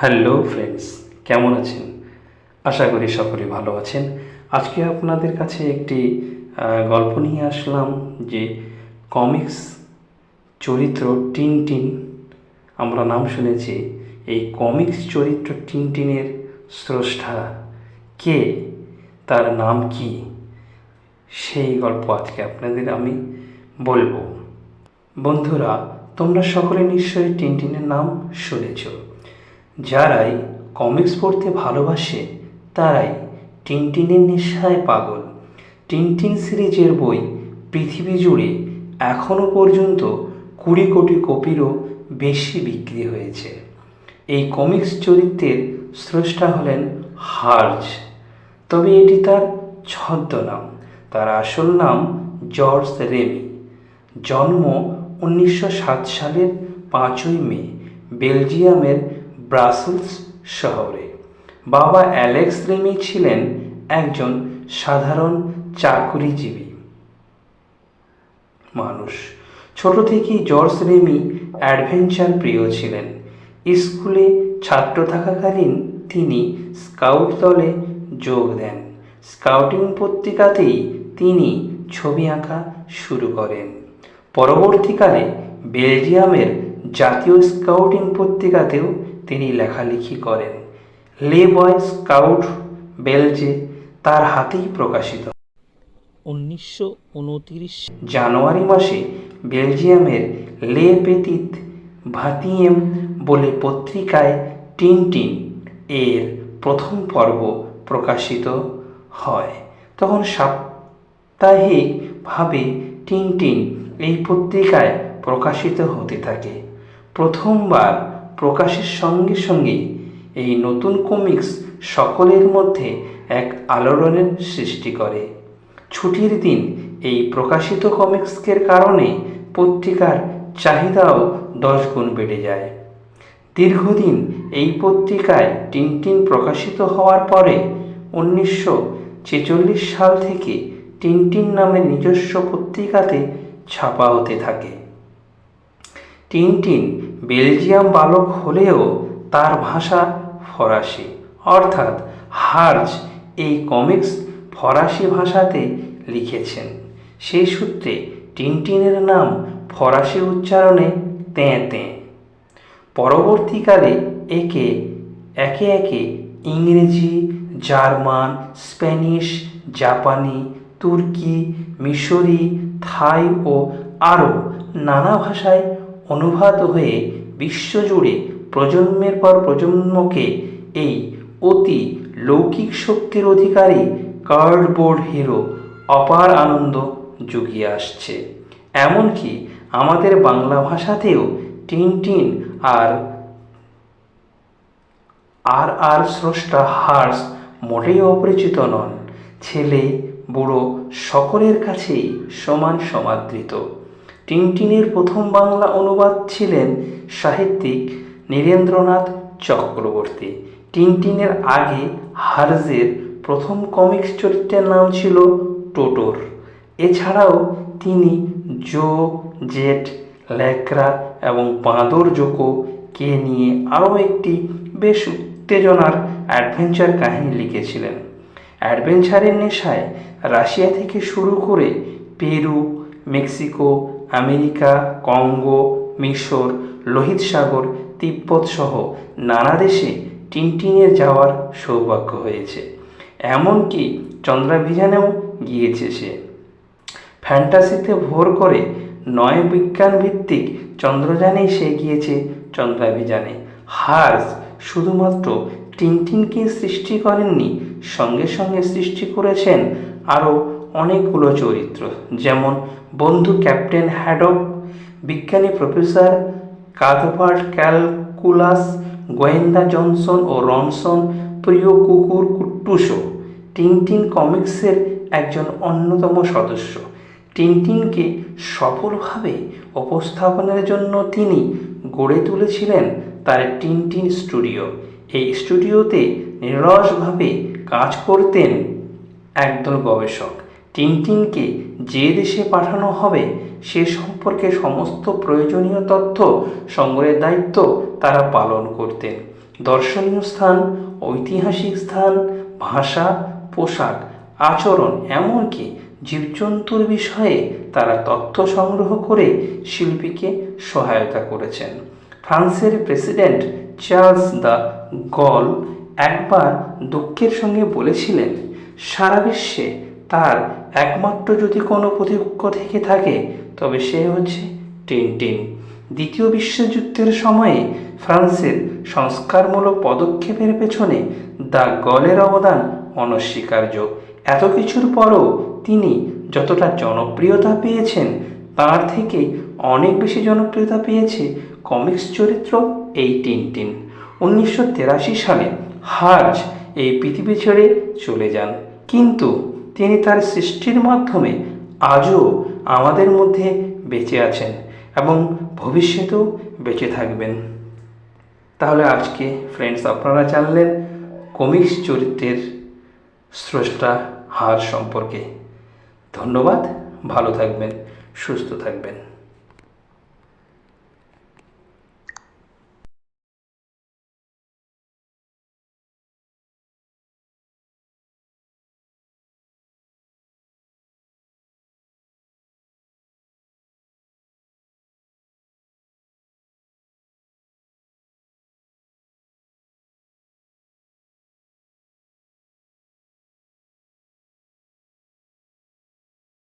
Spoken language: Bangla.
হ্যালো ফ্রেন্ডস, কেমন আছেন? আশা করি সকলে ভালো আছেন। আজকে আপনাদের কাছে একটি গল্প নিয়ে আসলাম যে কমিক্স চরিত্র টিনটিন। আমরা নাম শুনেছি। এই কমিক্স চরিত্র টিনটিনের স্রষ্টা কে, তার নাম কি, সেই গল্প আজকে আপনাদের আমি বলবো। বন্ধুরা, তোমরা সকলে নিশ্চয়ই টিনটিনের নাম শুনেছ। যারাই কমিক্স পড়তে ভালোবাসে তারাই টিনটিনের নেশায় পাগল। টিনটিন সিরিজের বই পৃথিবী জুড়ে এখনও পর্যন্ত 20 কোটি কপিরও বেশি বিক্রি হয়েছে। এই কমিক্স চরিত্রের স্রষ্টা হলেন হার্জ, তবে এটি তার ছদ্মনাম। তার আসল নাম জর্জ রেমি। জন্ম 1907 সালের 5ই মে বেলজিয়ামের ব্রাসেলস শহরে। বাবা অ্যালেক্স রেমি ছিলেন একজন সাধারণ চাকুরিজীবী মানুষ। ছোট থেকেই জর্জ রেমি অ্যাডভেঞ্চার প্রিয় ছিলেন। স্কুলে ছাত্র থাকাকালীন তিনি স্কাউট দলে যোগ দেন। স্কাউটিং পত্রিকাতেই তিনি ছবি আঁকা শুরু করেন। পরবর্তীকালে বেলজিয়ামের জাতীয় স্কাউটিং পত্রিকাতেও তিনি লেখালেখি করেন। লে বয় স্কাউট বেলজে তার হাতেই প্রকাশিত। 1929 জানুয়ারি মাসে বেলজিয়ামের লে পেতিত ভাতিয়েম বলে পত্রিকায় টিনটিন এর প্রথম পর্ব প্রকাশিত হয়। তখন সাপ্তাহিকভাবে টিনটিন এই পত্রিকায় প্রকাশিত হতে থাকে। প্রথমবার প্রকাশের সঙ্গে সঙ্গে এই নতুন কমিক্স সকলের মধ্যে এক আলোড়নের সৃষ্টি করে। ছুটির দিন এই প্রকাশিত কমিক্সের কারণে পত্রিকার চাহিদাও 10 গুণ বেড়ে যায়। দীর্ঘদিন এই পত্রিকায় টিনটিন প্রকাশিত হওয়ার পরে 1946 সাল থেকে টিনটিন নামে নিজস্ব পত্রিকাতে ছাপা হতে থাকে। টিনটিন বেলজিয়াম বালক হলেও তার ভাষা ফরাসি, অর্থাৎ হার্জ এই কমিক্স ফরাসি ভাষাতে লিখেছেন। সেই সূত্রে টিনটিনের নাম ফরাসি উচ্চারণে তেঁ তেঁ। পরবর্তীকালে একে একে ইংরেজি, জার্মান, স্প্যানিশ, জাপানি, তুর্কি, মিশরি, থাই ও আরও নানা ভাষায় অনুবাদ হয়ে বিশ্বজুড়ে প্রজন্মের পর প্রজন্মকে এই অতি লৌকিক শক্তির অধিকারী কার্ডবোর্ড হিরো অপার আনন্দ জুগিয়ে আসছে। এমনকি আমাদের বাংলা ভাষাতেও টিনটিন আর স্রষ্টা হার্জ মোটেই অপরিচিত নন। ছেলে বুড়ো সকলের কাছেই সমান সমাদৃত। টিনটিনের প্রথম বাংলা অনুবাদ ছিলেন সাহিত্যিক নীরেন্দ্রনাথ চক্রবর্তী। টিনটিনের আগে হার্জের প্রথম কমিক্স চরিত্রের নাম ছিল টোটোর। এছাড়াও তিনি জো, জেট, ল্যাকড়া এবং বাঁদর জোকো কে নিয়ে আরও একটি বেশ উত্তেজনার অ্যাডভেঞ্চার কাহিনী লিখেছিলেন। অ্যাডভেঞ্চারের নেশায় রাশিয়া থেকে শুরু করে পেরু, মেক্সিকো, আমেরিকা, কঙ্গো, মিশর, লোহিত সাগর, তিব্বত সহ নানা দেশে টিনটিনের যাওয়ার সৌভাগ্য হয়েছে। এমনকি চন্দ্রাভিযানেও গিয়েছে সে। ফ্যান্টাসিতে ভর করে 9 বিজ্ঞানভিত্তিক চন্দ্রযানেই সে গিয়েছে চন্দ্রাভিযানে। হার্জ শুধুমাত্র টিনটিনকে সৃষ্টি করেননি, সঙ্গে সঙ্গে সৃষ্টি করেছেন আরও অনেকগুলো চরিত্র, যেমন বন্ধু ক্যাপ্টেন হ্যাডক, বিজ্ঞানী প্রফেসর কাথবার্ট ক্যালকুলাস, গোয়েন্দা জনসন ও রনসন, প্রিয় কুকুর কুট্টুসও টিনটিন কমিক্সের একজন অন্যতম সদস্য। টিনটিনকে সফলভাবে উপস্থাপনের জন্য তিনি গড়ে তুলেছিলেন তার টিনটিন স্টুডিও। এই স্টুডিওতে নিরলসভাবে কাজ করতেন একদল গবেষক। টিনটিনকে যে দেশে পাঠানো হবে সে সম্পর্কে সমস্ত প্রয়োজনীয় তথ্য সংগ্রহের দায়িত্ব তারা পালন করতেন। দর্শনীয় স্থান, ঐতিহাসিক স্থান, ভাষা, পোশাক, আচরণ, এমনকি জীবজন্তুর বিষয়ে তারা তথ্য সংগ্রহ করে শিল্পীকে সহায়তা করেছেন। ফ্রান্সের প্রেসিডেন্ট চার্লস দ্য গল একবার দুঃখের সঙ্গে বলেছিলেন, সারা বিশ্বে তার একমাত্র যদি কোনো প্রতিপক্ষ থেকে থাকে তবে সে হচ্ছে টিনটিন। দ্বিতীয় বিশ্বযুদ্ধের সময়ে ফ্রান্সের সংস্কারমূলক পদক্ষেপের পেছনে দ্য গলের অবদান অনস্বীকার্য। এত কিছুর পরও তিনি যতটা জনপ্রিয়তা পেয়েছেন তার থেকে অনেক বেশি জনপ্রিয়তা পেয়েছে কমিক্স চরিত্র এই টিনটিন। 1983 সালে হার্জ এই পৃথিবী ছেড়ে চলে যান, কিন্তু তিনি তার সৃষ্টির মাধ্যমে আজও আমাদের মধ্যে বেঁচে আছেন এবং ভবিষ্যতেও বেঁচে থাকবেন। তাহলে আজকে ফ্রেন্ডস আপনারা জানলেন কমিক্স চরিত্রের স্রষ্টা হার্জ সম্পর্কে। ধন্যবাদ, ভালো থাকবেন, সুস্থ থাকবেন।